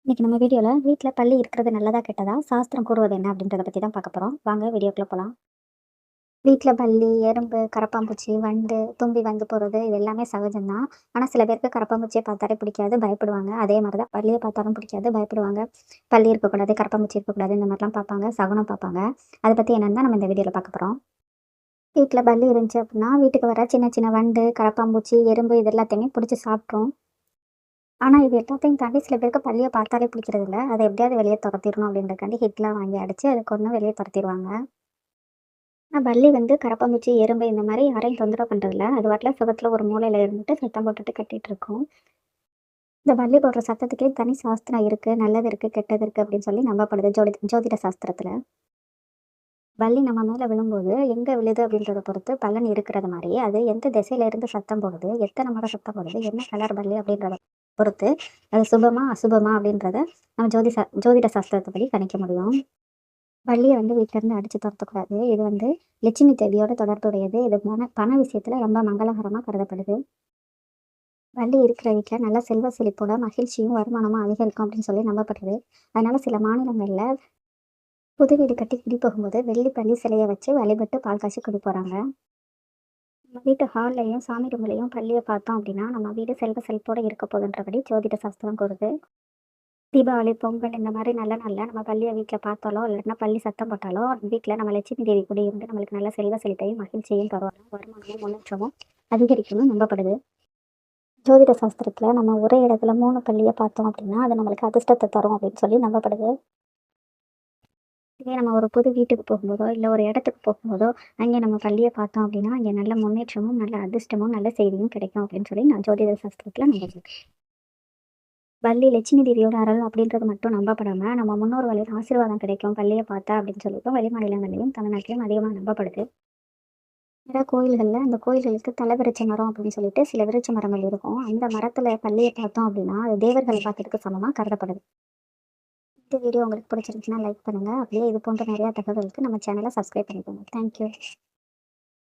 இன்னைக்கு நம்ம வீடியோவில் வீட்டில் பல்லி இருக்கிறது நல்லதா கெட்டதா சாஸ்திரம் கூறுவது என்ன அப்படின்றத பற்றி தான் பார்க்க போகிறோம். வாங்க வீடியோக்குள்ளே போகலாம். வீட்டில் பல்லி, எறும்பு, கரப்பாம்பூச்சி, வண்டு, தும்பி வந்து போகிறது இது எல்லாமே சகஜம்தான். ஆனால் சில பேருக்கு கரப்பாம்பூச்சியை பார்த்தாலே பிடிக்காது, பயப்படுவாங்க. அதே மாதிரி தான் பல்லியை பார்த்தாலும் பிடிக்காது, பயப்படுவாங்க. பல்லி இருக்கக்கூடாது, கரப்பாம்பூச்சி இருக்கக்கூடாது, இந்த மாதிரிலாம் பார்ப்பாங்க, சகுனம் பார்ப்பாங்க. அதை பற்றி என்னென்னு தான் நம்ம இந்த வீடியோவில் பார்க்க போகிறோம். வீட்டில் பல்லி இருந்துச்சு அப்படின்னா வீட்டுக்கு வர சின்ன சின்ன வண்டு, கரப்பாம்பூச்சி, எறும்பு இது எல்லாத்தையுமே பிடிச்சி சாப்பிட்ரும். ஆனா, இது எல்லாத்தையும் தாண்டி சில பேருக்கு பல்லிய பார்த்தாலே பிடிக்கிறதில்ல. அத எப்படியாவது வெளிய தொரத்திரணும் அப்படின்றதுக்காண்டி ஹிட்லாம் வாங்கி அடிச்சு, அத கொன்னு வெளிய தொரத்திருவாங்க. பல்லி வந்து கரப்பான்பூச்சி, எறும்பு இந்த மாரி யாரையும் தொந்தரவு பண்றதில்ல. அது பாட்டுல சுவத்துல ஒரு மூலையில இருந்துட்டு சத்தம் போட்டுட்டு கத்திட்டு இருக்கும். இந்த பல்லி போடுற சத்தத்துக்கே தனி சாஸ்திரம் இருக்கு. நல்லது இருக்கு, கெட்டது இருக்கு அப்படின்னு சொல்லி நம்பப்படுது ஜோதிட சாஸ்திரத்துல. பல்லி நம்ம மேல விழும்போது எங்க விழுது அப்படின்றத பொறுத்து பலன் இருக்கிறது மாரி, அது எந்த திசையில இருந்து சத்தம் போடுது, எத்தன முறை சத்தம் போடுது, என்ன கலர் பல்லி அப்படின்றத பொறுத்து அது சுபமா, அசுபமா அப்படின்றத நம்ம ஜோதிட சாஸ்திரத்துப்படி கணிக்க முடியும். பல்லிய வந்து வீட்லருந்து அடிச்சு தொரத்தக்கூடாது. இது வந்து லட்சுமி தேவியோட தொடர்புடையது. இது பண விஷயத்துல ரொம்ப மங்களகரமா கருதப்படுது. பல்லி இருக்கிற வீட்ல நல்ல செல்வ செழிப்போட மகிழ்ச்சியும், வருமானமும் அதிகரிக்கும் அப்படின்னு சொல்லி நம்பப்படுது. அதனால சில மாநிலங்கள்ல புது வீடு கட்டி குடி போகும்போது வெள்ளி பல்லி சிலைய வச்சு வழிபட்டு பால் காய்ச்சி குடி போறாங்க. நம்ம வீட்டு ஹால்லையும், சாமி ரூம்லயும் பல்லிய பார்த்தோம் அப்படின்னா, நம்ம வீடு செல்வ செழிப்போட இருக்க போகுதுன்றபடி ஜோதிட சாஸ்திரம் கூறுது. தீபாவளி, பொங்கல் இந்த மாரி நல்ல நாள்ல நம்ம பல்லிய வீட்ல பார்த்தாலோ, இல்லாட்டினா பல்லி சத்தம் போட்டாலோ, வீட்ல நம்ம லட்சுமி தேவி குடியிருந்து நம்மளுக்கு நல்ல செல்வ செழிப்பையும், மகிழ்ச்சியையும் தருவாங்க. வருமானமும், முன்னேற்றமும் அதிகரிக்கும்னு நம்பப்படுது. ஜோதிட சாஸ்திரத்துல நம்ம ஒரே இடத்துல 3 பல்லிய பார்த்தோம் அப்படின்னா, அது நம்மளுக்கு அதிர்ஷ்டத்த தரும் அப்படின்னு சொல்லி நம்பப்படுது. இதே நம்ம ஒரு புது வீட்டுக்கு போகும்போதோ, இல்ல ஒரு இடத்துக்கு போகும்போதோ, அங்கே நம்ம பல்லிய பார்த்தோம் அப்படின்னா, அங்கே நல்ல முன்னேற்றமும், நல்ல அதிர்ஷ்டமும், நல்ல செய்தியும் கிடைக்கும் அப்படின்னு சொல்லி நான் ஜோதிட சாஸ்திரத்துல நம்புறேன். பல்லி லட்சுமி தேவியோட அருள் அப்படின்றது மட்டும் நம்பப்படாம, நம்ம முன்னோர்களின் ஆசீர்வாதம் கிடைக்கும் பல்லிய பார்த்தா அப்படின்னு சொல்லிட்டு வெளி மாநிலங்கள்லயும், தமிழ்நாட்டிலயும் அதிகமா நம்பப்படுது. நிறைய கோயில்கள்ல அந்த கோயில்களுக்கு தலவிருட்ச மரம் அப்படின்னு சொல்லிட்டு சில விருட்ச மரங்கள் இருக்கும். அந்த மரத்துல பல்லிய பார்த்தோம் அப்படின்னா, அது தேவர்களை பார்த்ததுக்கு சமமா கருதப்படுது. இந்த வீடியோ உங்களுக்கு பிடிச்சிருந்துச்சுன்னா லைக் பண்ணுங்க. அப்படியே இது போன்ற நிறைய தகவலுக்கு நம்ம சேனலை சப்ஸ்கிரைப் பண்ணிக்கோங்க. தேங்க்யூ.